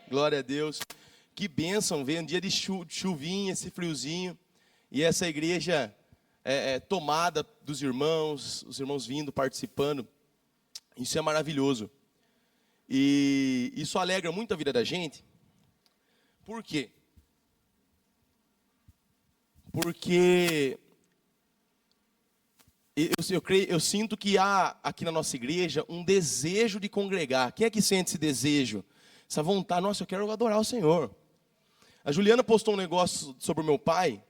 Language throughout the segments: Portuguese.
Glória a Deus. Que bênção ver um dia de chuvinha, esse friozinho. E essa igreja tomada dos irmãos, os irmãos vindo, participando. Isso é maravilhoso. E isso alegra muito a vida da gente. Por quê? Porque eu sinto que há aqui na nossa igreja um desejo de congregar. Quem é que sente esse desejo? Essa vontade, nossa, eu quero adorar o Senhor. A Juliana postou um negócio sobre o meu pai,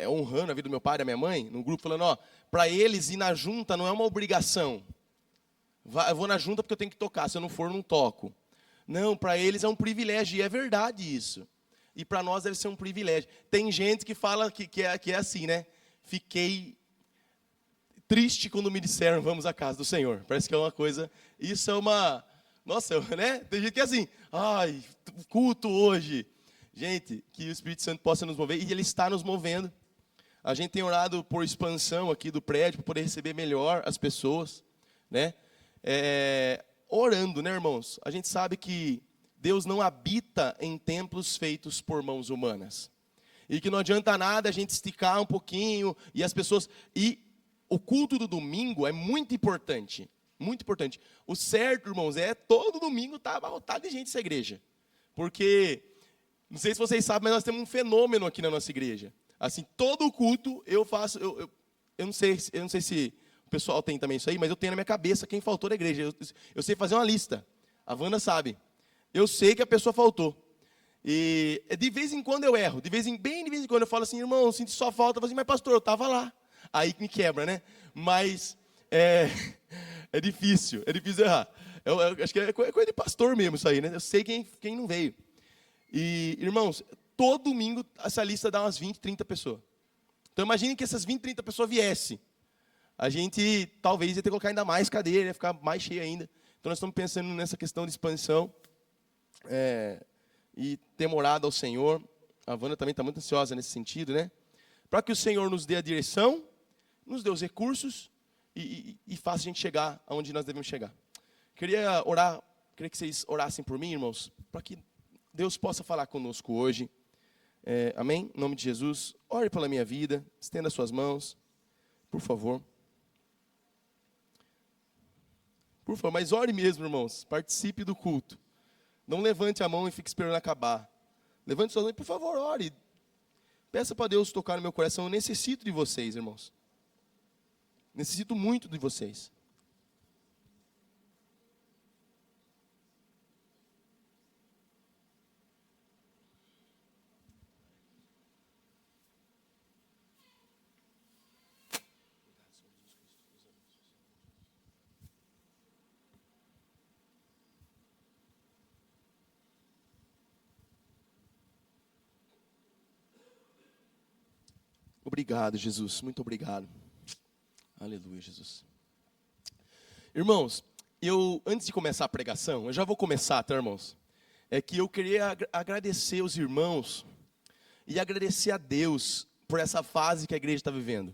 honrando a vida do meu pai e da minha mãe, no grupo, falando, para eles ir na junta não é uma obrigação. Eu vou na junta porque eu tenho que tocar, se eu não for, não toco. Não, para eles é um privilégio, e é verdade isso. E para nós deve ser um privilégio. Tem gente que fala que é assim, né? Fiquei triste quando me disseram, vamos à casa do Senhor. Parece que é uma coisa, isso é uma, nossa, né? Tem gente que é assim, ai, culto hoje. Gente, que o Espírito Santo possa nos mover, e Ele está nos movendo. A gente tem orado por expansão aqui do prédio, para poder receber melhor as pessoas, né? Orando, né, irmãos? A gente sabe que Deus não habita em templos feitos por mãos humanas. E que não adianta nada a gente esticar um pouquinho, e as pessoas... E o culto do domingo é muito importante. Muito importante. O certo, irmãos, todo domingo está abarrotado de gente nessa igreja. Porque... Não sei se vocês sabem, mas nós temos um fenômeno aqui na nossa igreja. Assim, todo culto eu faço... Eu não sei se o pessoal tem também isso aí, mas eu tenho na minha cabeça quem faltou da igreja. Eu sei fazer uma lista. A Wanda sabe. Eu sei que a pessoa faltou. E de vez em quando eu erro. Bem de vez em quando eu falo assim, irmão, eu sinto só falta. Eu falo assim, mas pastor, eu estava lá. Aí me quebra, né? Mas é difícil errar. Eu acho que é coisa de pastor mesmo isso aí, né? Eu sei quem não veio. E, irmãos, todo domingo essa lista dá umas 20, 30 pessoas. Então imagine que essas 20, 30 pessoas viessem. A gente talvez ia ter que colocar ainda mais cadeira, ia ficar mais cheio ainda. Então nós estamos pensando nessa questão de expansão. E temorado ao Senhor. A Wanda também está muito ansiosa nesse sentido, né? Para que o Senhor nos dê a direção, nos dê os recursos e faça a gente chegar aonde nós devemos chegar. Queria que vocês orassem por mim, irmãos, para que Deus possa falar conosco hoje. Amém? Em nome de Jesus. Ore pela minha vida. Estenda suas mãos. Por favor. Por favor, mas ore mesmo, irmãos. Participe do culto. Não levante a mão e fique esperando acabar. Levante suas mãos e, por favor, ore. Peça para Deus tocar no meu coração. Eu necessito de vocês, irmãos. Necessito muito de vocês. Obrigado, Jesus. Muito obrigado. Aleluia, Jesus. Irmãos, antes de começar a pregação, eu já vou começar, tá, irmãos? Que eu queria agradecer os irmãos e agradecer a Deus por essa fase que a igreja está vivendo.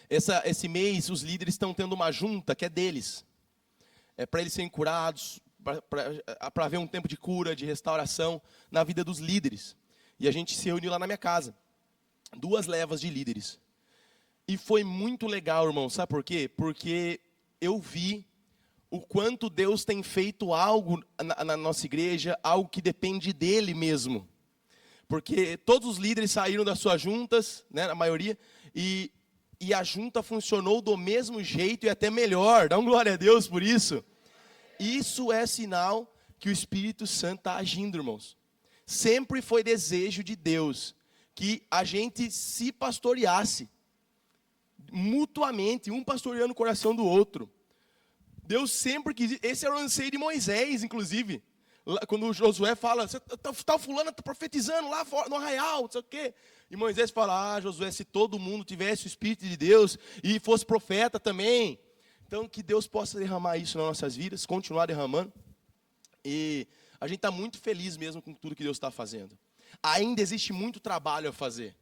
Esse mês, os líderes estão tendo uma junta que é deles. Para eles serem curados, para haver um tempo de cura, de restauração na vida dos líderes. E a gente se reuniu lá na minha casa. 2 levas de líderes. E foi muito legal, irmão. Sabe por quê? Porque eu vi o quanto Deus tem feito algo na nossa igreja, algo que depende dele mesmo. Porque todos os líderes saíram das suas juntas, né, a maioria, e a junta funcionou do mesmo jeito e até melhor. Dá um glória a Deus por isso. Isso é sinal que o Espírito Santo está agindo, irmãos. Sempre foi desejo de Deus que a gente se pastoreasse mutuamente, um pastoreando o coração do outro. Deus sempre quis, esse era o anseio de Moisés, inclusive. Quando Josué fala, tá fulano tá profetizando lá no arraial, não sei o quê. E Moisés fala, Josué, se todo mundo tivesse o Espírito de Deus e fosse profeta também. Então, que Deus possa derramar isso nas nossas vidas, continuar derramando. E a gente está muito feliz mesmo com tudo que Deus está fazendo. Ainda existe muito trabalho a fazer.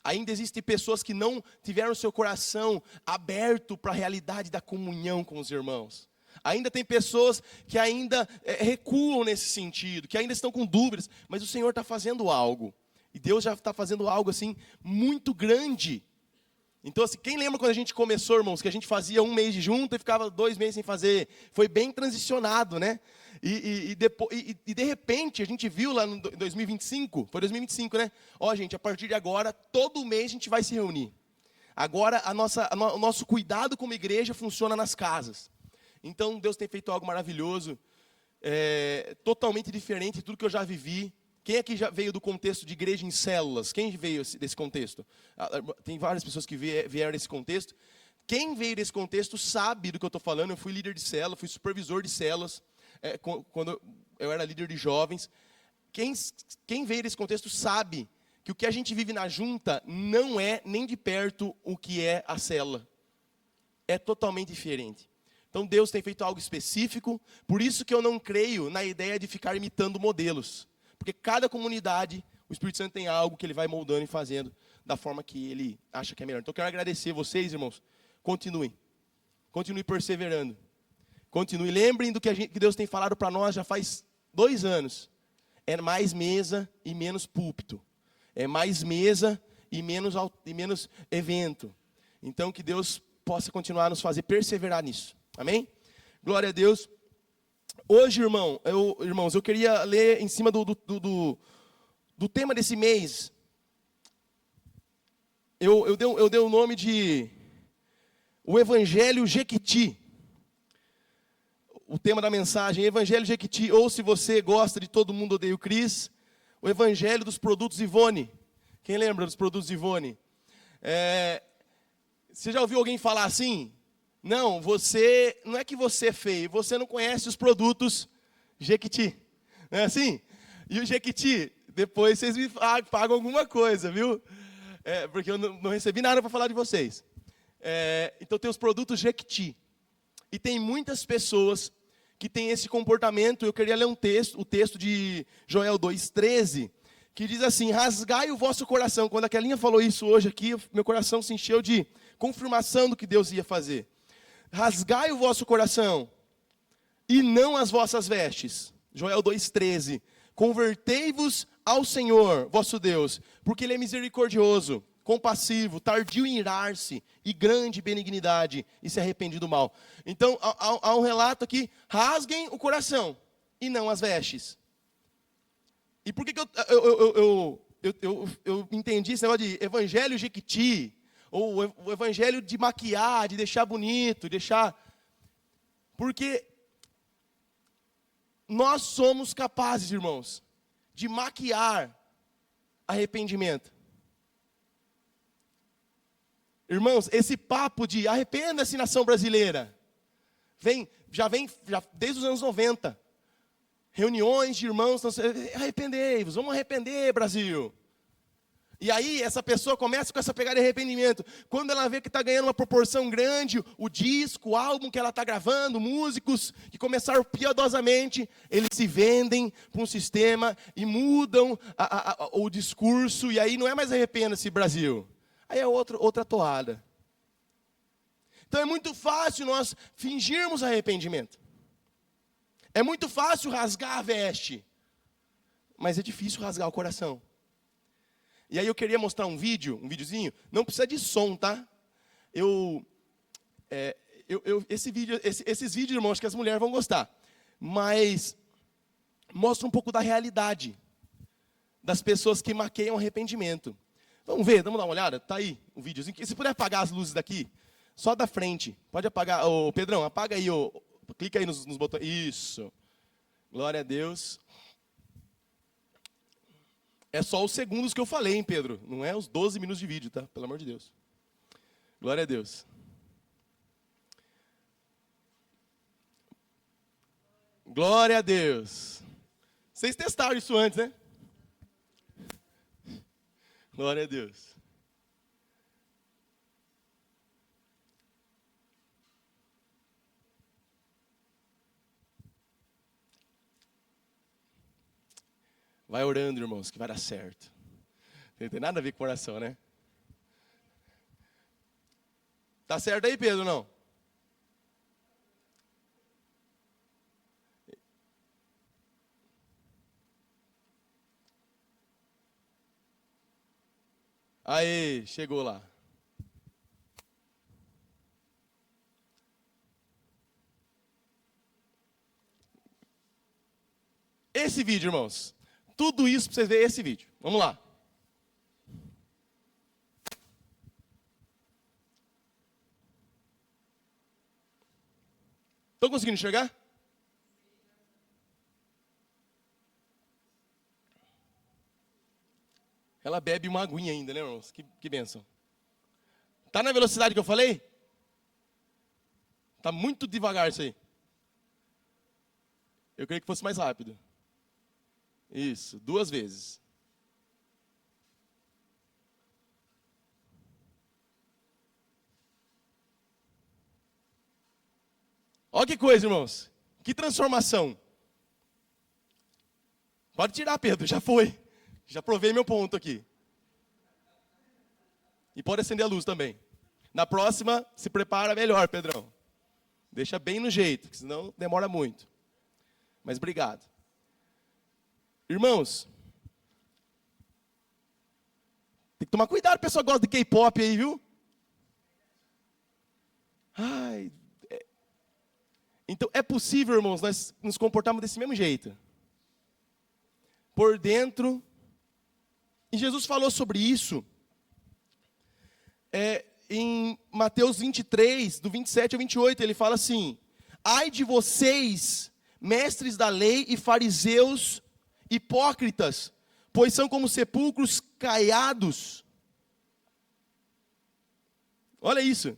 Ainda existem pessoas que não tiveram seu coração aberto para a realidade da comunhão com os irmãos. Ainda tem pessoas que ainda recuam nesse sentido, que ainda estão com dúvidas, mas o Senhor está fazendo algo. E Deus já está fazendo algo assim muito grande. Então, assim, quem lembra quando a gente começou, irmãos, que a gente fazia um mês de junto e ficava 2 meses sem fazer? Foi bem transicionado, né? E de repente, a gente viu lá em 2025, foi 2025, né? Ó, gente, a partir de agora, todo mês a gente vai se reunir. Agora, o nosso cuidado como igreja funciona nas casas. Então, Deus tem feito algo maravilhoso, totalmente diferente de tudo que eu já vivi. Quem aqui já veio do contexto de igreja em células? Quem veio desse contexto? Tem várias pessoas que vieram desse contexto. Quem veio desse contexto sabe do que eu estou falando. Eu fui líder de célula, fui supervisor de células, quando eu era líder de jovens. Quem veio desse contexto sabe que o que a gente vive na junta não é nem de perto o que é a célula. É totalmente diferente. Então Deus tem feito algo específico, por isso que eu não creio na ideia de ficar imitando modelos. Porque cada comunidade, o Espírito Santo tem algo que ele vai moldando e fazendo da forma que ele acha que é melhor. Então eu quero agradecer vocês, irmãos. Continuem. Continuem perseverando. Continuem. Lembrem do que Deus tem falado para nós já faz 2 anos. É mais mesa e menos púlpito. É mais mesa e menos evento. Então que Deus possa continuar a nos fazer perseverar nisso. Amém? Glória a Deus. Hoje, irmãos, eu queria ler em cima do tema desse mês. Eu dei o nome de o Evangelho Jequiti. O tema da mensagem, Evangelho Jequiti, ou se você gosta de Todo Mundo Odeia o Cris, o Evangelho dos Produtos Ivone. Quem lembra dos Produtos Ivone? Você já ouviu alguém falar assim? Não é que você é feio, você não conhece os produtos Jequiti. Não é assim? E o Jequiti, depois vocês me pagam alguma coisa, viu? Porque eu não recebi nada para falar de vocês. Então tem os produtos Jequiti. E tem muitas pessoas que têm esse comportamento. Eu queria ler o texto de Joel 2,13, que diz assim: rasgai o vosso coração. Quando a Kelinha falou isso hoje aqui, meu coração se encheu de confirmação do que Deus ia fazer. Rasgai o vosso coração, e não as vossas vestes. Joel 2,13. Convertei-vos ao Senhor, vosso Deus, porque Ele é misericordioso, compassivo, tardio em irar-se, e grande benignidade, e se arrepende do mal. Então, há um relato aqui: rasguem o coração, e não as vestes. E por que eu entendi esse negócio de evangelho jequiti, ou o evangelho de maquiar, de deixar bonito, porque nós somos capazes, irmãos, de maquiar arrependimento. Irmãos, esse papo de arrependa-se, nação brasileira, já vem desde os anos 90. Reuniões de irmãos, arrependei-vos, vamos arrepender, Brasil. E aí, essa pessoa começa com essa pegada de arrependimento. Quando ela vê que está ganhando uma proporção grande, o disco, o álbum que ela está gravando, músicos que começaram piedosamente, eles se vendem para um sistema e mudam o discurso. E aí não é mais arrependa-se, Brasil. Aí é outra toada. Então é muito fácil nós fingirmos arrependimento. É muito fácil rasgar a veste. Mas é difícil rasgar o coração. E aí eu queria mostrar um videozinho. Não precisa de som, tá? Esses vídeos, irmãos, acho que as mulheres vão gostar. Mas mostra um pouco da realidade das pessoas que maqueiam arrependimento. Vamos ver, vamos dar uma olhada? Tá aí um videozinho. Se puder apagar as luzes daqui, só da frente. Pode apagar. Ô, Pedrão, apaga aí. Clica aí nos botões. Isso. Glória a Deus. É só os segundos que eu falei, hein, Pedro? Não é os 12 minutos de vídeo, tá? Pelo amor de Deus. Glória a Deus. Glória a Deus. Vocês testaram isso antes, né? Glória a Deus. Vai orando, irmãos, que vai dar certo. Não tem nada a ver com oração, né? Tá certo aí, Pedro, não? Aê, chegou lá. Esse vídeo, irmãos. Tudo isso para vocês verem esse vídeo. Vamos lá. Estão conseguindo enxergar? Ela bebe uma aguinha ainda, né, irmãos? Que bênção. Tá na velocidade que eu falei? Tá muito devagar isso aí. Eu queria que fosse mais rápido. Isso, 2 vezes. Olha que coisa, irmãos. Que transformação. Pode tirar, Pedro, já foi. Já provei meu ponto aqui. E pode acender a luz também. Na próxima, se prepara melhor, Pedrão. Deixa bem no jeito, senão demora muito. Mas obrigado. Irmãos, tem que tomar cuidado, o pessoal gosta de K-pop aí, viu? Ai, Então, é possível, irmãos, nós nos comportarmos desse mesmo jeito. Por dentro. E Jesus falou sobre isso em Mateus 23, do 27 ao 28. Ele fala assim: ai de vocês, mestres da lei e fariseus hipócritas, pois são como sepulcros caiados. Olha isso.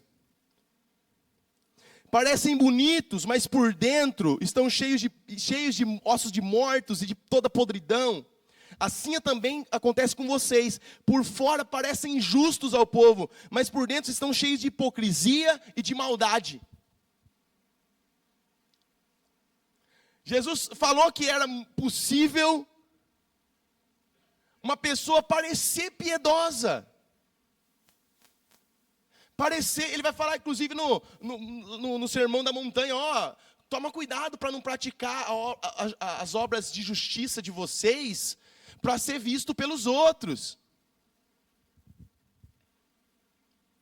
Parecem bonitos, mas por dentro estão cheios de ossos de mortos e de toda podridão. Assim também acontece com vocês. Por fora parecem justos ao povo, mas por dentro estão cheios de hipocrisia e de maldade. Jesus falou que era possível uma pessoa parecer piedosa. Ele vai falar, inclusive, no Sermão da Montanha, toma cuidado para não praticar as obras de justiça de vocês, para ser visto pelos outros.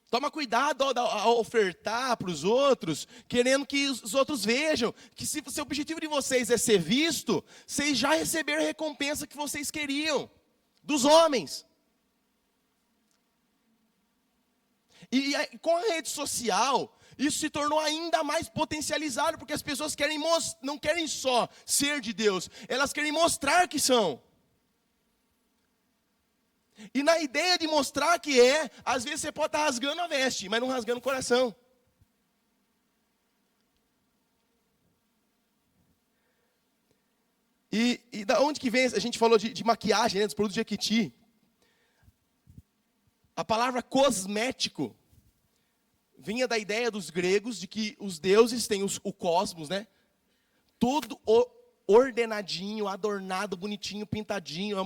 Toma cuidado ao ofertar para os outros, querendo que os outros vejam, que se o objetivo de vocês é ser visto, vocês já receberam a recompensa que vocês queriam, dos homens. E com a rede social, isso se tornou ainda mais potencializado, porque as pessoas não querem só ser de Deus, elas querem mostrar que são. E na ideia de mostrar que às vezes você pode estar rasgando a veste, mas não rasgando o coração. E da onde que vem, a gente falou de maquiagem, né, dos produtos de Jequiti. A palavra cosmético vinha da ideia dos gregos de que os deuses têm o cosmos, né? Todo ordenadinho, adornado, bonitinho, pintadinho.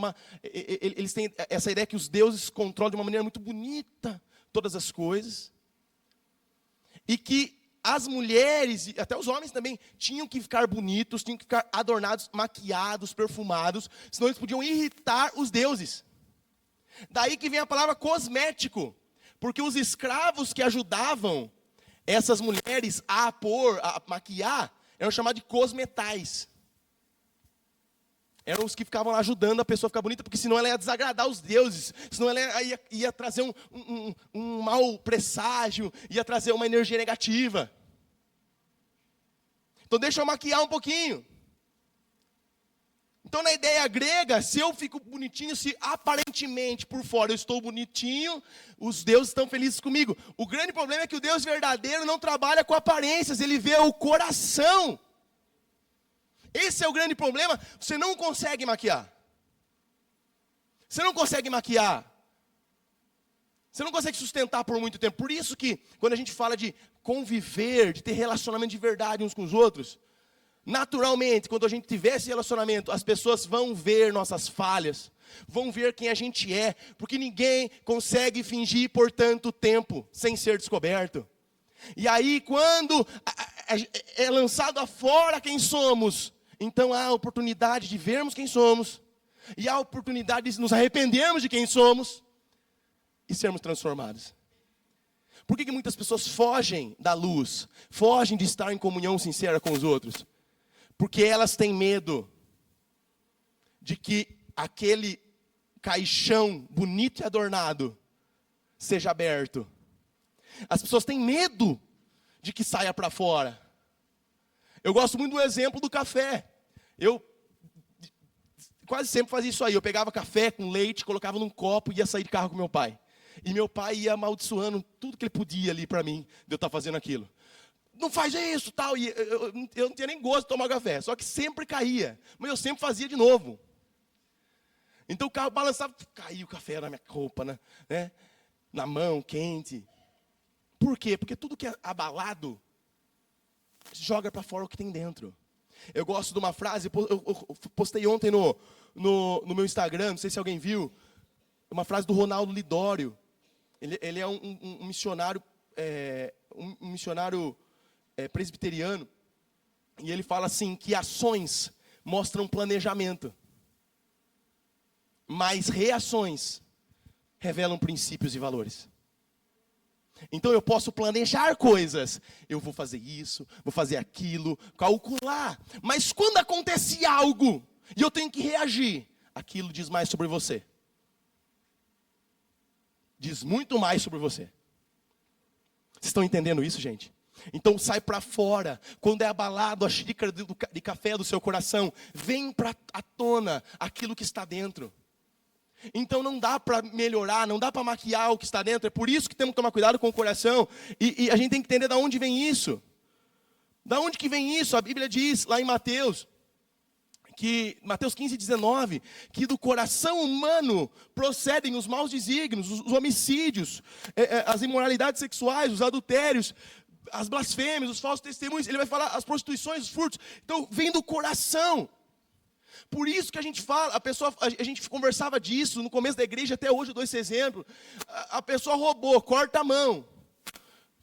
Eles têm essa ideia que os deuses controlam de uma maneira muito bonita todas as coisas. E que as mulheres, e até os homens também, tinham que ficar bonitos, tinham que ficar adornados, maquiados, perfumados, senão eles podiam irritar os deuses. Daí que vem a palavra cosmético, porque os escravos que ajudavam essas mulheres a maquiar, eram chamados de cosmetais. Eram os que ficavam lá ajudando a pessoa a ficar bonita, porque senão ela ia desagradar os deuses, senão ela ia trazer um mau presságio, ia trazer uma energia negativa. Então deixa eu maquiar um pouquinho. Então, na ideia grega, se eu fico bonitinho, se aparentemente por fora eu estou bonitinho, os deuses estão felizes comigo. O grande problema é que o Deus verdadeiro não trabalha com aparências, ele vê o coração. Esse é o grande problema, você não consegue maquiar. Você não consegue maquiar. Você não consegue sustentar por muito tempo. Por isso que, quando a gente fala de conviver, de ter relacionamento de verdade uns com os outros, naturalmente, quando a gente tiver esse relacionamento, as pessoas vão ver nossas falhas, vão ver quem a gente é, porque ninguém consegue fingir por tanto tempo sem ser descoberto. E aí, quando é lançado afora quem somos, então há a oportunidade de vermos quem somos, e há a oportunidade de nos arrependermos de quem somos, e sermos transformados. Por que muitas pessoas fogem da luz? Fogem de estar em comunhão sincera com os outros? Porque elas têm medo de que aquele caixão bonito e adornado seja aberto. As pessoas têm medo de que saia para fora. Eu gosto muito do exemplo do café. Eu quase sempre fazia isso aí. Eu pegava café com leite, colocava num copo e ia sair de carro com meu pai. E meu pai ia amaldiçoando tudo que ele podia ali para mim, de eu estar fazendo aquilo. Não faz isso, tal. E eu não tinha nem gosto de tomar café, só que sempre caía. Mas eu sempre fazia de novo. Então o carro balançava, caía o café na minha roupa, né? Na mão, quente. Por quê? Porque tudo que é abalado, joga para fora o que tem dentro. Eu gosto de uma frase, eu postei ontem no meu Instagram, não sei se alguém viu, uma frase do Ronaldo Lidório. Ele é um missionário, um missionário presbiteriano, e ele fala assim, que ações mostram planejamento, mas reações revelam princípios e valores. Então eu posso planejar coisas, eu vou fazer isso, vou fazer aquilo, calcular, mas quando acontece algo, e eu tenho que reagir, aquilo diz mais sobre você. Diz muito mais sobre você. Vocês estão entendendo isso, gente? Então sai para fora. Quando é abalado a xícara de café do seu coração, vem para a tona aquilo que está dentro. Então não dá para melhorar, não dá para maquiar o que está dentro. É por isso que temos que tomar cuidado com o coração. E a gente tem que entender de onde vem isso. Da onde que vem isso? A Bíblia diz lá em Mateus 15, 19, que do coração humano procedem os maus desígnios, os homicídios, as imoralidades sexuais, os adultérios, as blasfêmias, os falsos testemunhos. Ele vai falar as prostituições, os furtos. Então vem do coração. Por isso que a gente fala, a gente conversava disso no começo da igreja, até hoje eu dou esse exemplo. A pessoa roubou, corta a mão.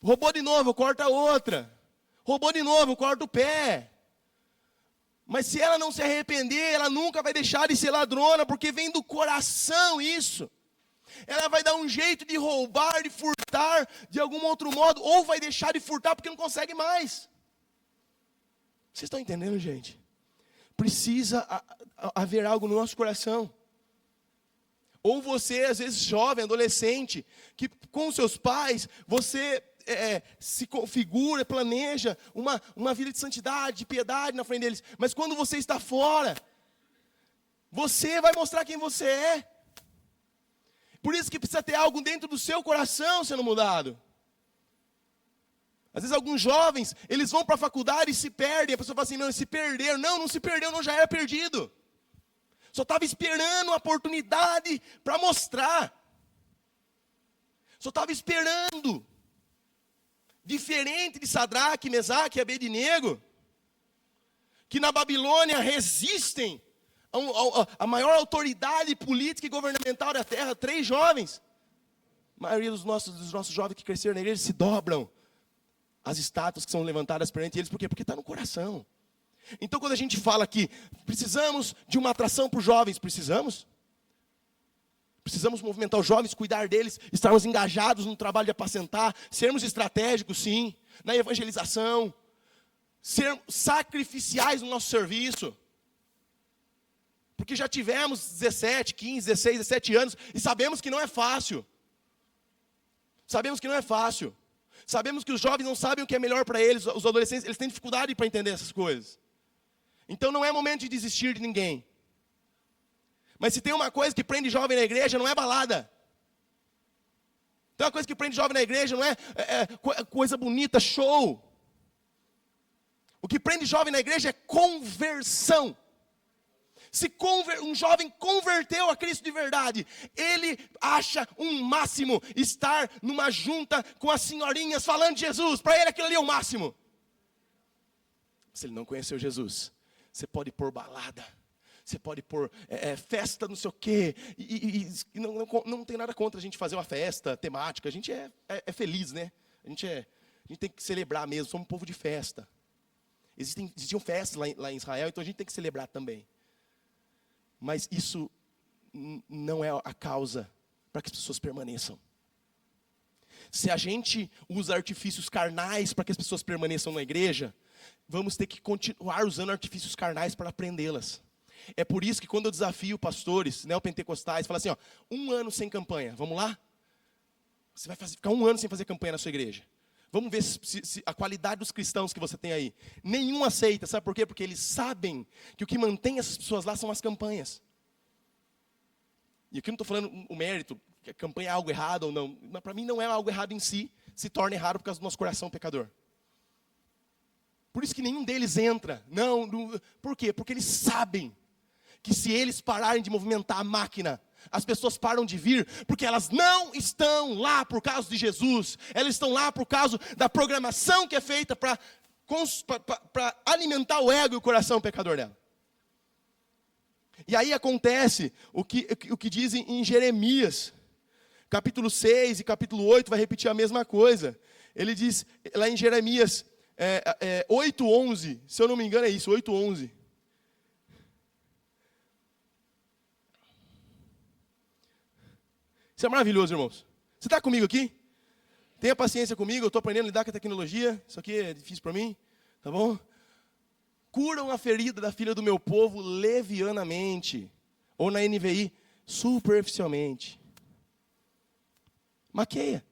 Roubou de novo, corta a outra. Roubou de novo, corta o pé. Mas se ela não se arrepender, ela nunca vai deixar de ser ladrona, porque vem do coração isso. Ela vai dar um jeito de roubar, de furtar, de algum outro modo, ou vai deixar de furtar porque não consegue mais. Vocês estão entendendo, gente? Precisa haver algo no nosso coração. Ou você, às vezes jovem, adolescente, que com seus pais, você se configura, planeja uma vida de santidade, de piedade na frente deles. Mas quando você está fora, você vai mostrar quem você é. Por isso que precisa ter algo dentro do seu coração sendo mudado. Às vezes alguns jovens, eles vão para a faculdade e se perdem. A pessoa fala assim, não, se perderam. Não se perdeu, não, já era perdido. Só estava esperando uma oportunidade para mostrar. Só estava esperando. Diferente de Sadraque, Mesaque e Abednego, que na Babilônia resistem a maior autoridade política e governamental da terra, 3 jovens. A maioria dos nossos jovens que cresceram na igreja se dobram as estátuas que são levantadas perante eles. Por quê? Porque está no coração. Então quando a gente fala que precisamos de uma atração para os jovens, precisamos movimentar os jovens, cuidar deles, estarmos engajados no trabalho de apacentar, sermos estratégicos, sim, na evangelização, sermos sacrificiais no nosso serviço. Porque já tivemos 17, 15, 16, 17 anos e sabemos que não é fácil. Sabemos que não é fácil. Sabemos que os jovens não sabem o que é melhor para eles, os adolescentes, eles têm dificuldade para entender essas coisas. Então não é momento de desistir de ninguém. Mas se tem uma coisa que prende jovem na igreja, não é balada. Tem uma coisa que prende jovem na igreja, não é coisa bonita, show. O que prende jovem na igreja é conversão. Se um jovem converteu a Cristo de verdade, ele acha um máximo estar numa junta com as senhorinhas falando de Jesus. Para ele aquilo ali é o máximo. Se ele não conheceu Jesus, você pode pôr balada. Você pode pôr festa, não sei o quê. E não tem nada contra a gente fazer uma festa temática. A gente é feliz, né? A gente tem que celebrar mesmo. Somos um povo de festa. Existiam festas lá em Israel, então a gente tem que celebrar também. Mas isso não é a causa para que as pessoas permaneçam. Se a gente usa artifícios carnais para que as pessoas permaneçam na igreja, vamos ter que continuar usando artifícios carnais para prendê-las. É por isso que quando eu desafio pastores neopentecostais, falo assim, ó, 1 ano sem campanha, vamos lá? Você vai ficar 1 ano sem fazer campanha na sua igreja. Vamos ver se a qualidade dos cristãos que você tem aí. Nenhum aceita, sabe por quê? Porque eles sabem que o que mantém essas pessoas lá são as campanhas. E aqui eu não estou falando o mérito, que a campanha é algo errado ou não. Mas para mim não é algo errado em si, se torna errado por causa do nosso coração pecador. Por isso que nenhum deles entra. Não, por quê? Porque eles sabem que se eles pararem de movimentar a máquina, as pessoas param de vir, porque elas não estão lá por causa de Jesus. Elas estão lá por causa da programação que é feita para alimentar o ego e o coração pecador dela. E aí acontece o que dizem em Jeremias, capítulo 6 e capítulo 8, vai repetir a mesma coisa. Ele diz, lá em Jeremias 8:11, se eu não me engano é isso, 8:11. Isso é maravilhoso, irmãos. Você está comigo aqui? Tenha paciência comigo, eu estou aprendendo a lidar com a tecnologia. Isso aqui é difícil para mim, tá bom? Curam a ferida da filha do meu povo levianamente. Ou na NVI, superficialmente. Maqueia.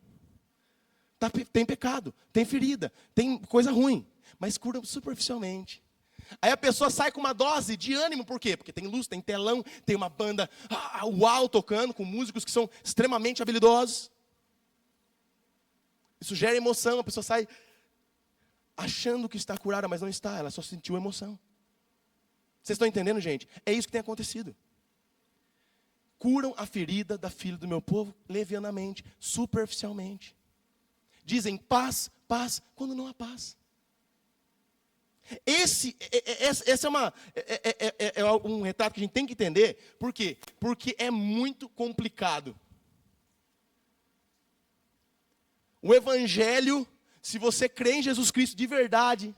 Tem pecado, tem ferida, tem coisa ruim. Mas cura superficialmente. Aí a pessoa sai com uma dose de ânimo, por quê? Porque tem luz, tem telão, tem uma banda uau tocando, com músicos que são extremamente habilidosos. Isso gera emoção, a pessoa sai achando que está curada, mas não está, ela só sentiu emoção. Vocês estão entendendo, gente? É isso que tem acontecido. Curam a ferida da filha do meu povo levianamente, superficialmente. Dizem paz, paz, quando não há paz. Esse é um retrato que a gente tem que entender. Por quê? Porque é muito complicado. O evangelho, se você crê em Jesus Cristo de verdade,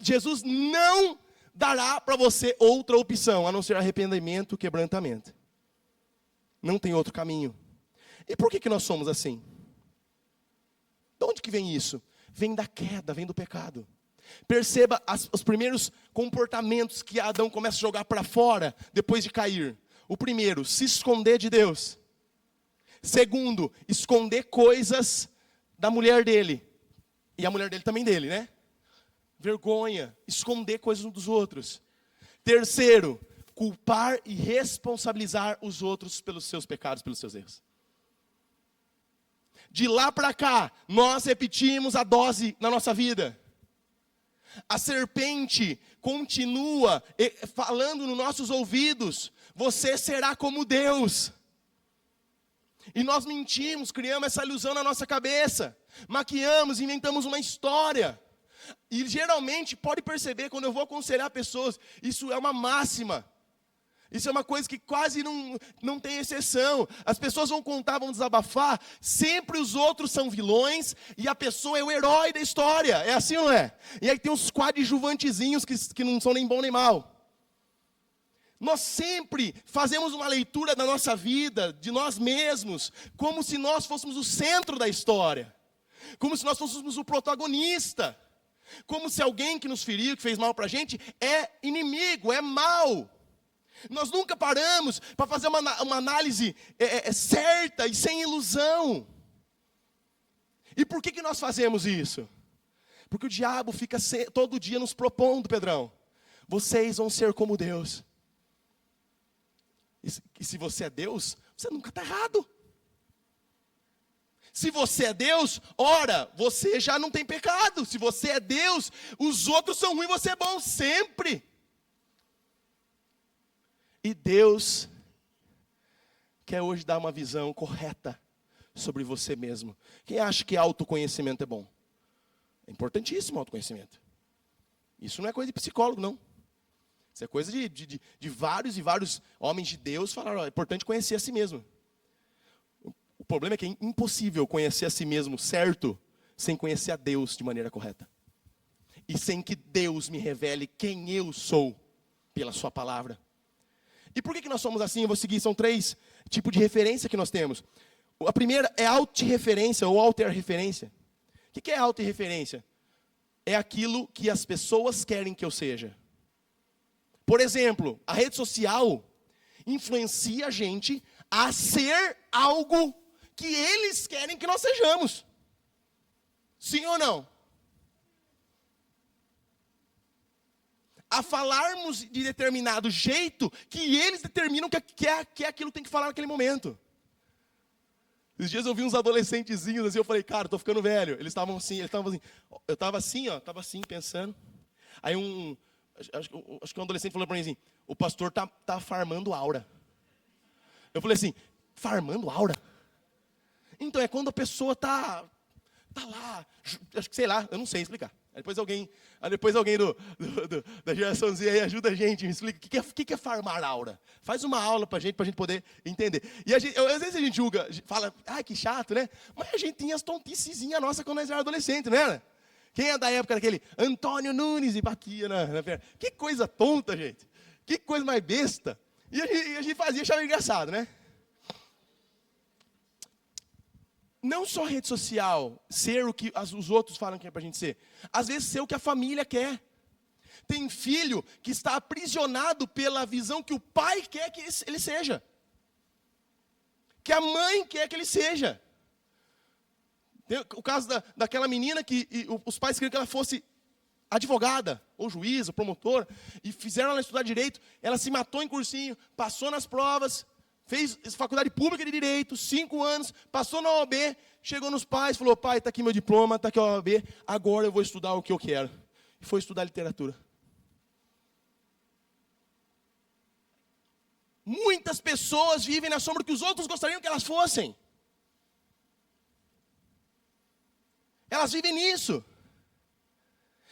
Jesus não dará para você outra opção, a não ser arrependimento, quebrantamento. Não tem outro caminho. E por que nós somos assim? De onde que vem isso? Vem da queda, vem do pecado. Perceba os primeiros comportamentos que Adão começa a jogar para fora depois de cair. O primeiro, se esconder de Deus. Segundo, esconder coisas da mulher dele. E a mulher dele também dele, né? Vergonha, esconder coisas uns dos outros. Terceiro, culpar e responsabilizar os outros pelos seus pecados, pelos seus erros. De lá para cá, nós repetimos a dose na nossa vida. A serpente continua falando nos nossos ouvidos, você será como Deus. E nós mentimos, criamos essa ilusão na nossa cabeça, maquiamos, inventamos uma história. E geralmente, pode perceber, quando eu vou aconselhar pessoas, isso é uma máxima. Isso é uma coisa que quase não tem exceção. As pessoas vão contar, vão desabafar. Sempre os outros são vilões e a pessoa é o herói da história. É assim ou não é? E aí tem uns coadjuvantezinhos que não são nem bom nem mal. Nós sempre fazemos uma leitura da nossa vida, de nós mesmos, como se nós fôssemos o centro da história. Como se nós fôssemos o protagonista. Como se alguém que nos feriu, que fez mal pra gente, é inimigo, é mal. Nós nunca paramos para fazer uma análise certa e sem ilusão. E por que nós fazemos isso? Porque o diabo fica todo dia nos propondo, Pedrão. Vocês vão ser como Deus. E se você é Deus, você nunca está errado. Se você é Deus, ora, você já não tem pecado. Se você é Deus, os outros são ruins, você é bom sempre. E Deus quer hoje dar uma visão correta sobre você mesmo. Quem acha que autoconhecimento é bom? É importantíssimo o autoconhecimento. Isso não é coisa de psicólogo, não. Isso é coisa de vários e vários homens de Deus falaram, é importante conhecer a si mesmo. O problema é que é impossível conhecer a si mesmo certo, sem conhecer a Deus de maneira correta. E sem que Deus me revele quem eu sou, pela sua palavra. E por que nós somos assim? Eu vou seguir, são 3 tipos de referência que nós temos. A primeira é autorreferência ou autorreferência. O que é autorreferência? É aquilo que as pessoas querem que eu seja. Por exemplo, a rede social influencia a gente a ser algo que eles querem que nós sejamos. Sim ou não? A falarmos de determinado jeito que eles determinam que é aquilo que tem que falar naquele momento. Esses dias eu vi uns adolescentezinhos assim, eu falei, cara, tô ficando velho. Eles estavam assim, eu estava assim, pensando. Aí acho que um adolescente falou para mim assim, o pastor tá farmando aura. Eu falei assim, farmando aura? Então, é quando a pessoa tá lá, acho que sei lá, eu não sei explicar. Aí depois alguém da geração Z aí ajuda a gente, me explica o que é farmar aura. Faz uma aula pra gente poder entender. E às vezes a gente julga, fala, que chato, né? Mas a gente tinha as tonticezinhas nossas quando nós éramos adolescentes, não era? Quem é da época daquele Antônio Nunes e batia na perna? Que coisa tonta, gente. Que coisa mais besta. E a gente fazia, achava engraçado, né? Não só rede social, ser o que os outros falam que é pra gente ser. Às vezes ser o que a família quer. Tem filho que está aprisionado pela visão que o pai quer que ele seja. Que a mãe quer que ele seja. Tem o caso daquela menina que os pais queriam que ela fosse advogada, ou juíza, ou promotora, e fizeram ela estudar direito, ela se matou em cursinho, passou nas provas, fez faculdade pública de Direito, 5 anos, passou na OAB, chegou nos pais, falou, pai, está aqui meu diploma, está aqui a OAB, agora eu vou estudar o que eu quero. E foi estudar literatura. Muitas pessoas vivem na sombra que os outros gostariam que elas fossem. Elas vivem nisso.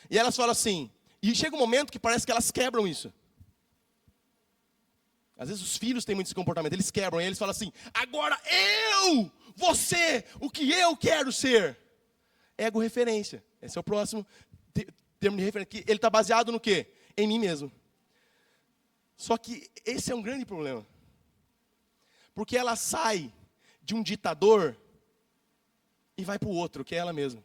E elas falam assim, e chega um momento que parece que elas quebram isso. Às vezes os filhos têm muito esse comportamento, eles quebram, e eles falam assim, agora eu vou ser o que eu quero ser. Ego-referência, esse é o próximo termo de referência, que ele está baseado no quê? Em mim mesmo. Só que esse é um grande problema. Porque ela sai de um ditador e vai para o outro, que é ela mesma.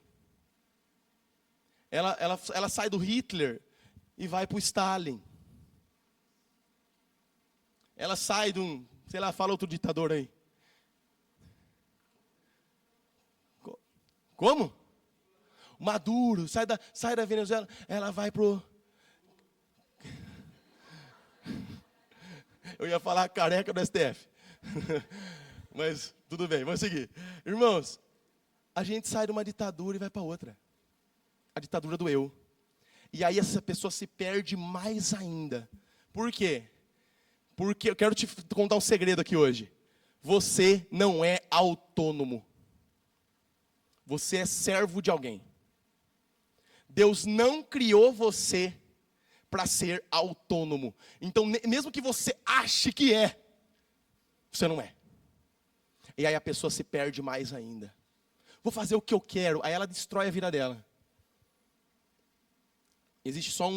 Ela sai do Hitler e vai para o Stalin. Ela sai de um, sei lá, fala outro ditador aí. Como? Maduro, sai da Venezuela, ela vai pro... Eu ia falar careca do STF. Mas tudo bem, vamos seguir. Irmãos, a gente sai de uma ditadura e vai para outra. A ditadura do eu. E aí essa pessoa se perde mais ainda. Por quê? Porque eu quero te contar um segredo aqui hoje. Você não é autônomo. Você é servo de alguém. Deus não criou você para ser autônomo. Então, mesmo que você ache que é, você não é. E aí a pessoa se perde mais ainda. Vou fazer o que eu quero, aí ela destrói a vida dela. Existe só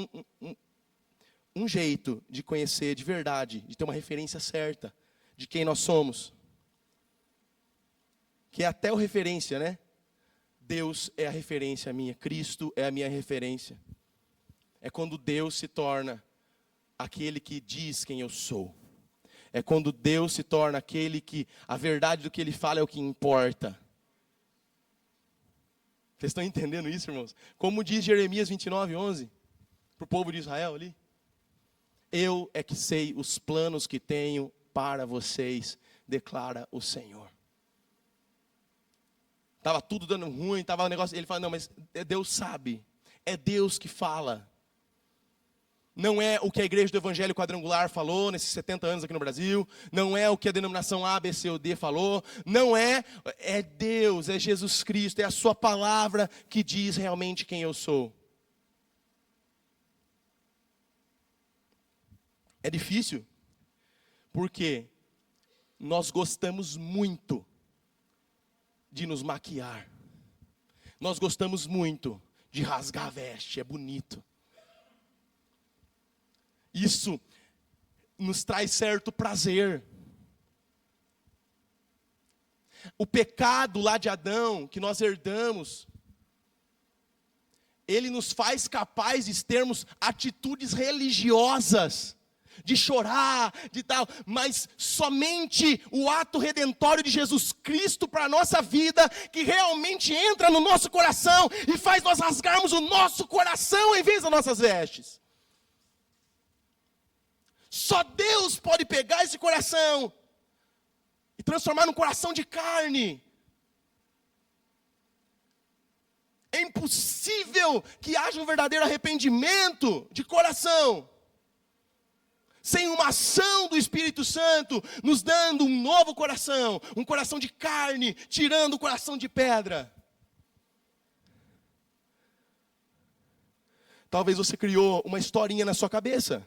um jeito de conhecer de verdade, de ter uma referência certa de quem nós somos. Que é até o referência, né? Deus é a referência minha, Cristo é a minha referência. É quando Deus se torna aquele que diz quem eu sou. É quando Deus se torna aquele que a verdade do que Ele fala é o que importa. Vocês estão entendendo isso, irmãos? Como diz Jeremias 29:11, para o povo de Israel ali. Eu é que sei os planos que tenho para vocês, declara o Senhor. Estava tudo dando ruim, estava um negócio. Ele fala, não, mas Deus sabe. É Deus que fala. Não é o que a igreja do Evangelho Quadrangular falou nesses 70 anos aqui no Brasil. Não é o que a denominação A, B, C ou D falou. Não é. É Deus, é Jesus Cristo, é a sua palavra que diz realmente quem eu sou. É difícil, porque nós gostamos muito de nos maquiar. Nós gostamos muito de rasgar a veste, é bonito. Isso nos traz certo prazer. O pecado lá de Adão, que nós herdamos, ele nos faz capazes de termos atitudes religiosas, de chorar, de tal, mas somente o ato redentório de Jesus Cristo para a nossa vida, que realmente entra no nosso coração e faz nós rasgarmos o nosso coração em vez das nossas vestes. Só Deus pode pegar esse coração e transformar num coração de carne. É impossível que haja um verdadeiro arrependimento de coração sem uma ação do Espírito Santo, nos dando um novo coração, um coração de carne, tirando o coração de pedra. Talvez você criou uma historinha na sua cabeça,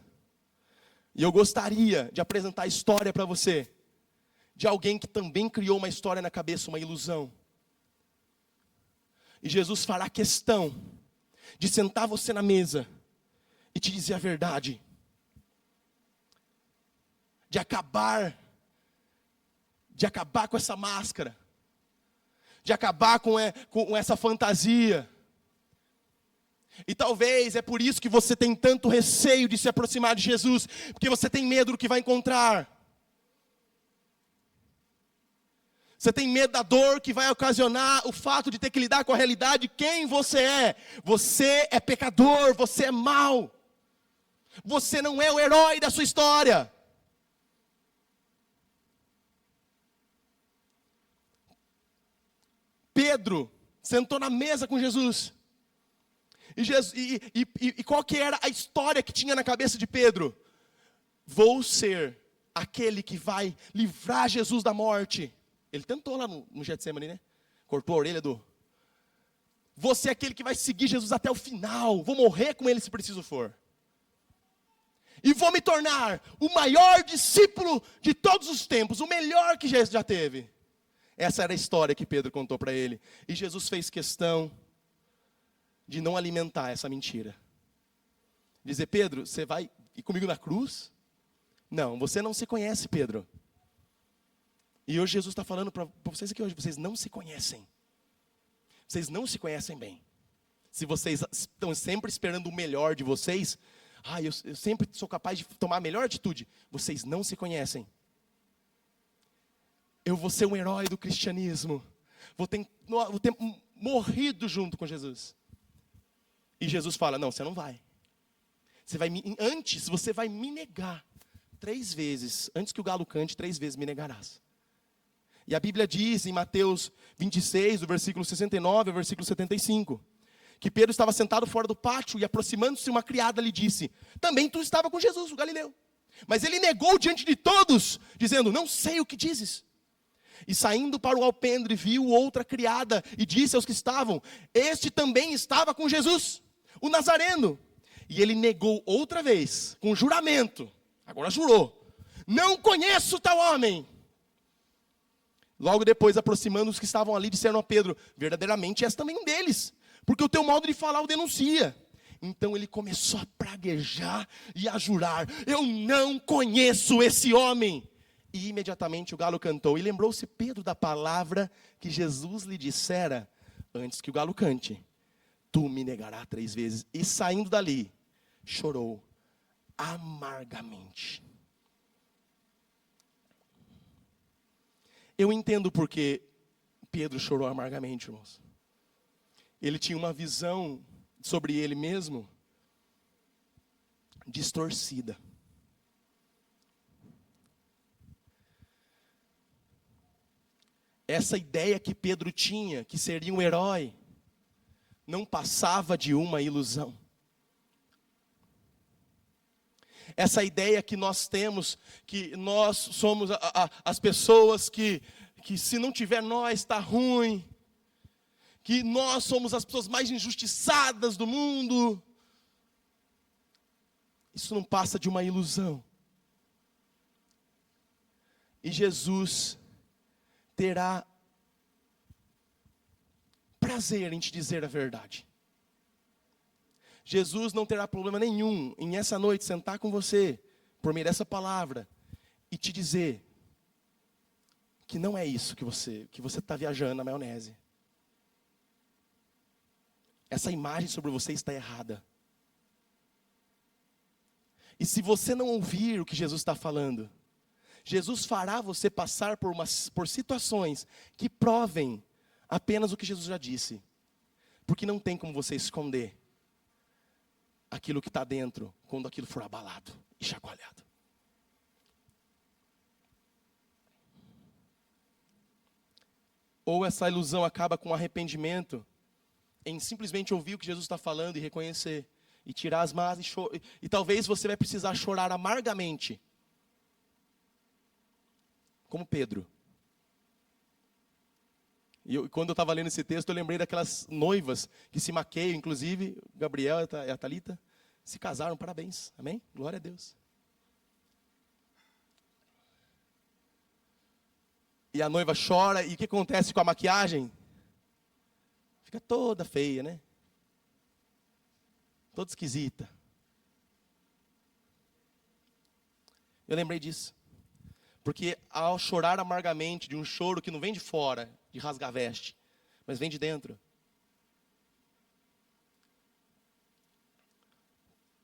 e eu gostaria de apresentar a história para você, de alguém que também criou uma história na cabeça, uma ilusão. E Jesus fará questão de sentar você na mesa e te dizer a verdade. De acabar com essa máscara, de acabar com essa fantasia. E talvez é por isso que você tem tanto receio de se aproximar de Jesus, porque você tem medo do que vai encontrar. Você tem medo da dor que vai ocasionar o fato de ter que lidar com a realidade de quem você é. Você é pecador, você é mau. Você não é o herói da sua história. Pedro sentou na mesa com Jesus. E qual que era a história que tinha na cabeça de Pedro? Vou ser aquele que vai livrar Jesus da morte. Ele tentou lá no Getsemane, né? Cortou a orelha do... Vou ser aquele que vai seguir Jesus até o final. Vou morrer com ele se preciso for. E vou me tornar o maior discípulo de todos os tempos. O melhor que Jesus já teve. Essa era a história que Pedro contou para ele. E Jesus fez questão de não alimentar essa mentira. Dizer, Pedro, você vai ir comigo na cruz? Não, você não se conhece, Pedro. E hoje Jesus está falando para vocês aqui hoje, vocês não se conhecem. Vocês não se conhecem bem. Se vocês estão sempre esperando o melhor de vocês, eu sempre sou capaz de tomar a melhor atitude. Vocês não se conhecem. Eu vou ser um herói do cristianismo. Vou ter morrido junto com Jesus. E Jesus fala, não, você não vai. Antes você vai me negar 3 vezes. Antes que o galo cante, 3 vezes me negarás. E a Bíblia diz em Mateus 26, do versículo 69 ao versículo 75, que Pedro estava sentado fora do pátio e aproximando-se uma criada lhe disse, também tu estava com Jesus, o Galileu. Mas ele negou diante de todos, dizendo, não sei o que dizes. E saindo para o alpendre, viu outra criada e disse aos que estavam, este também estava com Jesus, o Nazareno. E ele negou outra vez, com juramento, agora jurou, não conheço tal homem. Logo depois, aproximando os que estavam ali, disseram a Pedro, verdadeiramente és também um deles, porque o teu modo de falar o denuncia. Então ele começou a praguejar e a jurar, eu não conheço esse homem. E imediatamente o galo cantou. E lembrou-se Pedro da palavra que Jesus lhe dissera, antes que o galo cante, tu me negarás 3 vezes. E saindo dali, chorou amargamente. Eu entendo porque Pedro chorou amargamente, irmãos. Ele tinha uma visão sobre ele mesmo distorcida. Essa ideia que Pedro tinha, que seria um herói, não passava de uma ilusão. Essa ideia que nós temos, que nós somos as pessoas que se não tiver nós está ruim, que nós somos as pessoas mais injustiçadas do mundo, isso não passa de uma ilusão. E Jesus terá prazer em te dizer a verdade. Jesus não terá problema nenhum em essa noite sentar com você, por meio dessa palavra, e te dizer que não é isso que você está viajando na maionese. Essa imagem sobre você está errada. E se você não ouvir o que Jesus está falando, Jesus fará você passar por situações que provem apenas o que Jesus já disse. Porque não tem como você esconder aquilo que está dentro quando aquilo for abalado e chacoalhado. Ou essa ilusão acaba com arrependimento em simplesmente ouvir o que Jesus está falando e reconhecer. E tirar as más e talvez você vai precisar chorar amargamente. Como Pedro. E quando eu estava lendo esse texto, eu lembrei daquelas noivas que se maqueiam, inclusive, Gabriel e a Thalita, se casaram, parabéns, amém? Glória a Deus. E a noiva chora, e o que acontece com a maquiagem? Fica toda feia, né? Toda esquisita. Eu lembrei disso. Porque ao chorar amargamente de um choro que não vem de fora, de rasgar a veste, mas vem de dentro.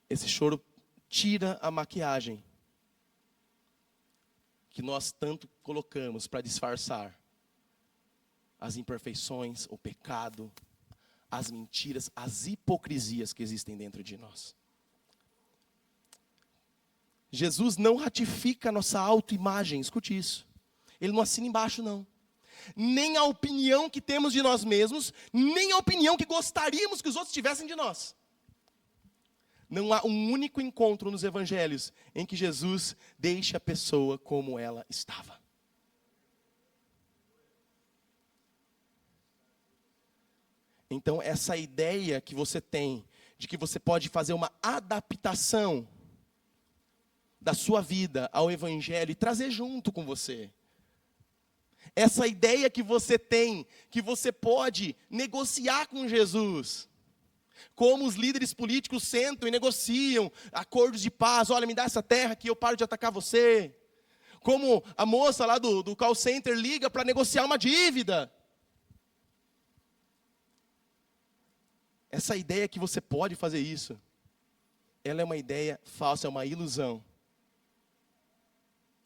Esse choro tira a maquiagem que nós tanto colocamos para disfarçar as imperfeições, o pecado, as mentiras, as hipocrisias que existem dentro de nós. Jesus não ratifica a nossa autoimagem, escute isso. Ele não assina embaixo, não. Nem a opinião que temos de nós mesmos, nem a opinião que gostaríamos que os outros tivessem de nós. Não há um único encontro nos evangelhos em que Jesus deixe a pessoa como ela estava. Então, essa ideia que você tem de que você pode fazer uma adaptação da sua vida ao evangelho e trazer junto com você. Essa ideia que você tem, que você pode negociar com Jesus. Como os líderes políticos sentam e negociam acordos de paz. Olha, me dá essa terra que eu paro de atacar você. Como a moça lá do call center liga para negociar uma dívida. Essa ideia que você pode fazer isso, ela é uma ideia falsa, é uma ilusão.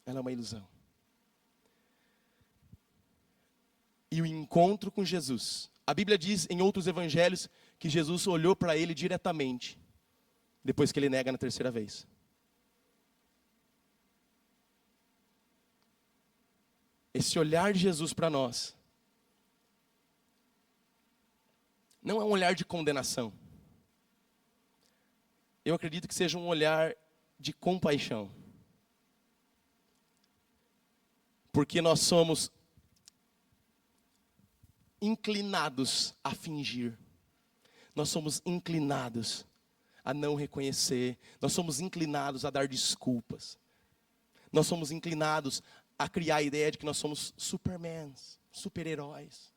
Ela é uma ilusão. E o encontro com Jesus. A Bíblia diz em outros evangelhos que Jesus olhou para ele diretamente, depois que ele nega na terceira vez. Esse olhar de Jesus para nós não é um olhar de condenação. Eu acredito que seja um olhar de compaixão. Porque nós somos inclinados a fingir. Nós somos inclinados a não reconhecer. Nós somos inclinados a dar desculpas. Nós somos inclinados a criar a ideia de que nós somos supermans, super-heróis.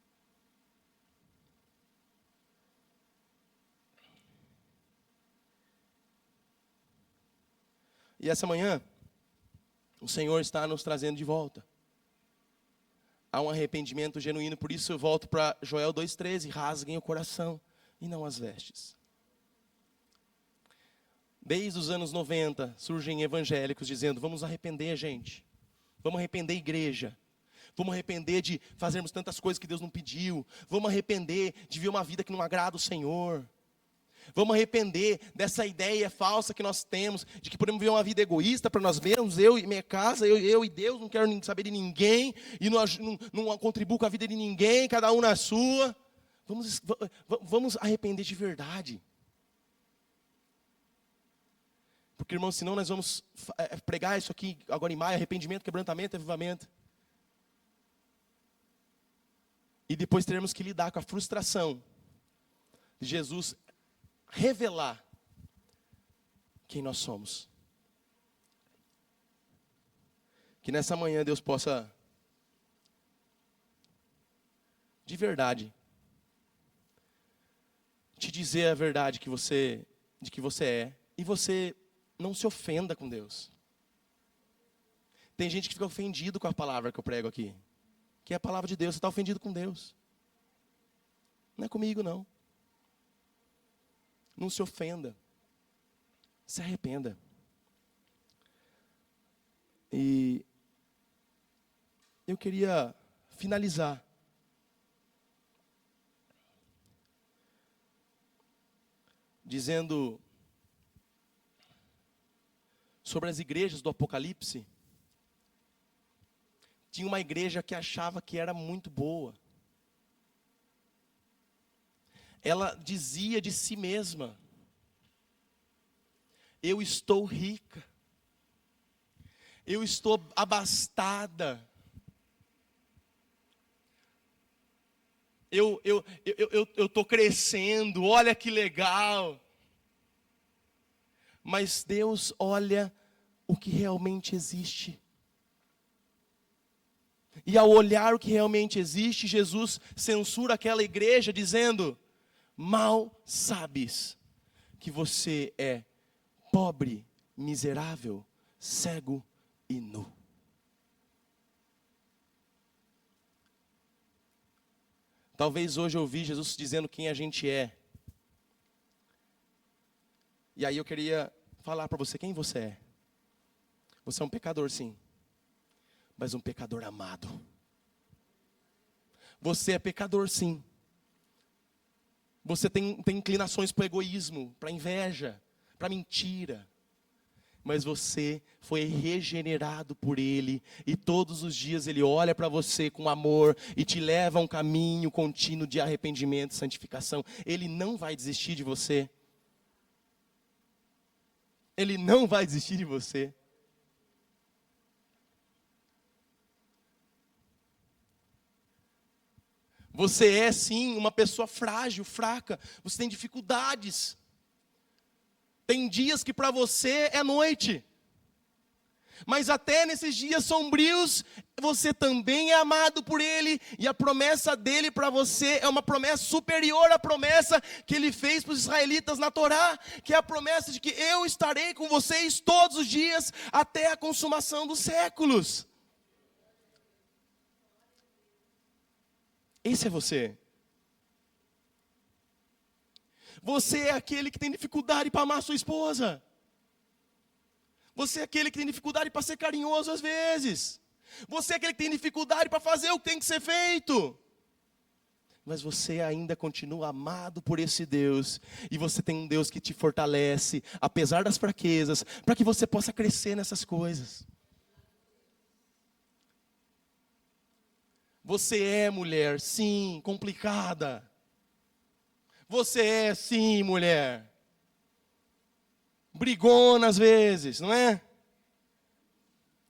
E essa manhã, o Senhor está nos trazendo de volta. Há um arrependimento genuíno, por isso eu volto para Joel 2,13, rasguem o coração e não as vestes. Desde os anos 90, surgem evangélicos dizendo, vamos arrepender, gente. Vamos arrepender, igreja. Vamos arrepender de fazermos tantas coisas que Deus não pediu. Vamos arrepender de viver uma vida que não agrada o Senhor. Vamos arrepender dessa ideia falsa que nós temos, de que podemos viver uma vida egoísta para nós mesmos, eu e minha casa, eu e Deus, não quero saber de ninguém, e não contribuo com a vida de ninguém, cada um na sua. Vamos arrepender de verdade. Porque, irmãos, senão nós vamos pregar isso aqui agora em maio, arrependimento, quebrantamento, avivamento. E depois teremos que lidar com a frustração de Jesus revelar quem nós somos. Que nessa manhã Deus possa, de verdade, te dizer a verdade de que você é. E você não se ofenda com Deus. Tem gente que fica ofendido com a palavra que eu prego aqui. que é a palavra de Deus. Você está ofendido com Deus. Não é comigo, não. Não se ofenda. Se arrependa. E eu queria finalizar dizendo sobre as igrejas do Apocalipse. Tinha uma igreja que achava que era muito boa. Ela dizia de si mesma: eu estou rica, eu estou abastada, eu estou crescendo, olha que legal. Mas Deus olha o que realmente existe. E ao olhar o que realmente existe, Jesus censura aquela igreja dizendo: mal sabes que você é pobre, miserável, cego e nu. Talvez hoje eu ouvi Jesus dizendo quem a gente é. E aí eu queria falar para você quem você é. Você é um pecador, sim, mas um pecador amado. Você é pecador, sim. Você tem inclinações para o egoísmo, para a inveja, para a mentira. Mas você foi regenerado por Ele. E todos os dias Ele olha para você com amor e te leva a um caminho contínuo de arrependimento e santificação. Ele não vai desistir de você. Ele não vai desistir de você. Você é sim uma pessoa frágil, fraca. Você tem dificuldades. Tem dias que para você é noite. Mas até nesses dias sombrios, você também é amado por Ele. E a promessa dEle para você é uma promessa superior à promessa que Ele fez para os israelitas na Torá. Que é a promessa de que eu estarei com vocês todos os dias até a consumação dos séculos. Esse é você. Você é aquele que tem dificuldade para amar sua esposa. Você é aquele que tem dificuldade para ser carinhoso às vezes. Você é aquele que tem dificuldade para fazer o que tem que ser feito. Mas você ainda continua amado por esse Deus. E você tem um Deus que te fortalece, apesar das fraquezas, para que você possa crescer nessas coisas. Você é mulher, sim, complicada. Você é, sim, mulher, brigona às vezes, não é?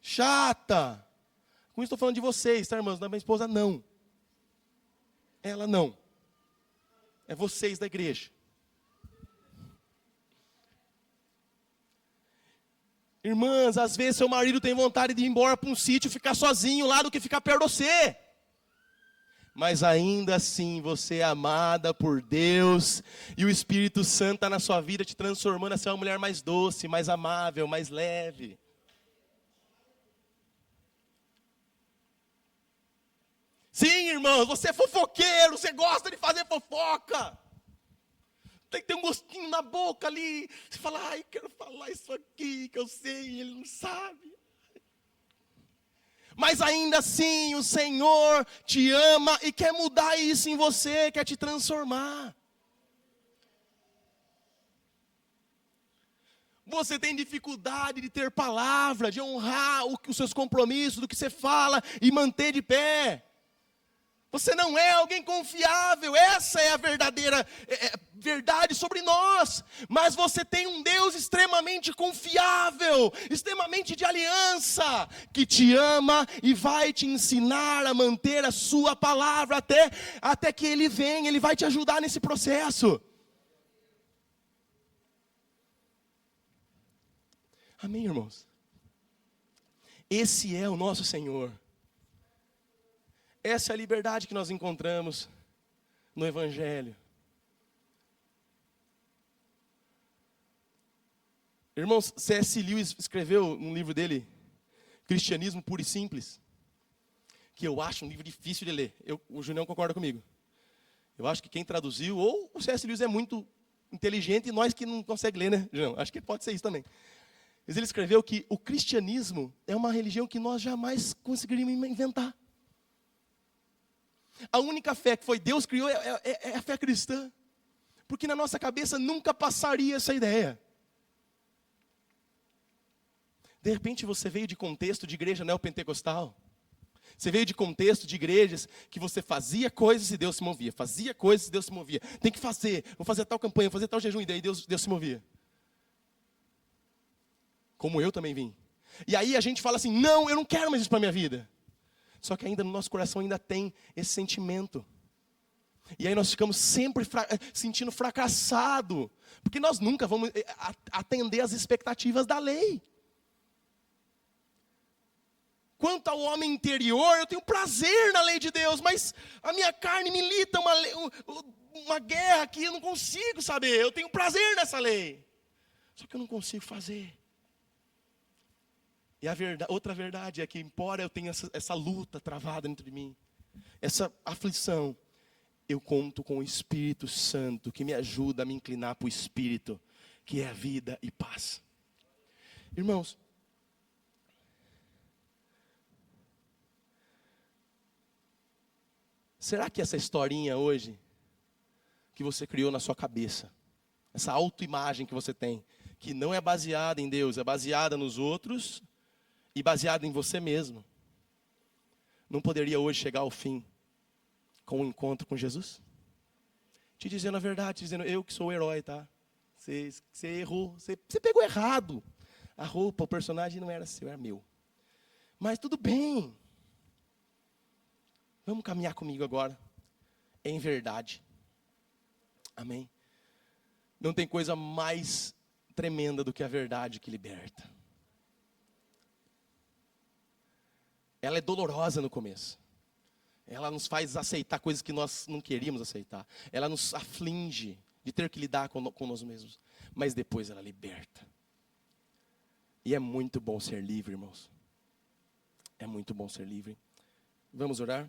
Chata. Com isso estou falando de vocês, tá, irmãos? Da minha esposa, não. Ela não. É vocês da igreja. Irmãs, às vezes seu marido tem vontade de ir embora para um sítio, ficar sozinho lá do que ficar perto de você. Mas ainda assim você é amada por Deus. E o Espírito Santo está na sua vida te transformando a ser uma mulher mais doce, mais amável, mais leve. Sim, irmãos, você é fofoqueiro, você gosta de fazer fofoca. Tem que ter um gostinho na boca ali. Você fala, ai, quero falar isso aqui que eu sei, e ele não sabe. Mas ainda assim o Senhor te ama e quer mudar isso em você, quer te transformar. Você tem dificuldade de ter palavra, de honrar os seus compromissos, do que você fala e manter de pé. Você não é alguém confiável, essa é a verdadeira verdade sobre nós. Mas você tem um Deus extremamente confiável, extremamente de aliança, que te ama e vai te ensinar a manter a sua palavra até que Ele venha, Ele vai te ajudar nesse processo. Amém, irmãos? Esse é o nosso Senhor. Essa é a liberdade que nós encontramos no Evangelho. Irmãos, C.S. Lewis escreveu num livro dele, Cristianismo Puro e Simples, que eu acho um livro difícil de ler. O Junião concorda comigo. Eu acho que quem traduziu, ou o C.S. Lewis é muito inteligente e nós que não conseguimos ler, né, Junião? Acho que pode ser isso também. Mas ele escreveu que o cristianismo é uma religião que nós jamais conseguiríamos inventar. A única fé que foi Deus criou é a fé cristã. Porque na nossa cabeça nunca passaria essa ideia. De repente você veio de contexto de igreja neopentecostal. Você veio de contexto de igrejas que você fazia coisas e Deus se movia. Fazia coisas e Deus se movia. Tem que fazer, vou fazer tal campanha, vou fazer tal jejum, e daí Deus se movia. Como eu também vim. E aí a gente fala assim, não, eu não quero mais isso para a minha vida. Só que ainda no nosso coração ainda tem esse sentimento. E aí nós ficamos sempre sentindo fracassado. Porque nós nunca vamos atender às expectativas da lei. Quanto ao homem interior, eu tenho prazer na lei de Deus, mas a minha carne milita uma guerra que eu não consigo saber. Eu tenho prazer nessa lei, só que eu não consigo fazer. E outra verdade é que, embora eu tenha essa luta travada dentro de mim, essa aflição, eu conto com o Espírito Santo, que me ajuda a me inclinar para o Espírito, que é a vida e paz. Irmãos, será que essa historinha hoje, que você criou na sua cabeça, essa autoimagem que você tem, que não é baseada em Deus, é baseada nos outros e baseada em você mesmo, não poderia hoje chegar ao fim com um encontro com Jesus? Te dizendo a verdade, te dizendo, eu que sou o herói, tá? Você errou, você pegou errado. A roupa, o personagem não era seu, era meu. Mas tudo bem. Vamos caminhar comigo agora, em verdade. Amém? Não tem coisa mais tremenda do que a verdade que liberta. Ela é dolorosa no começo. Ela nos faz aceitar coisas que nós não queríamos aceitar. Ela nos aflige de ter que lidar com nós mesmos. Mas depois ela liberta. E é muito bom ser livre, irmãos. É muito bom ser livre. Vamos orar?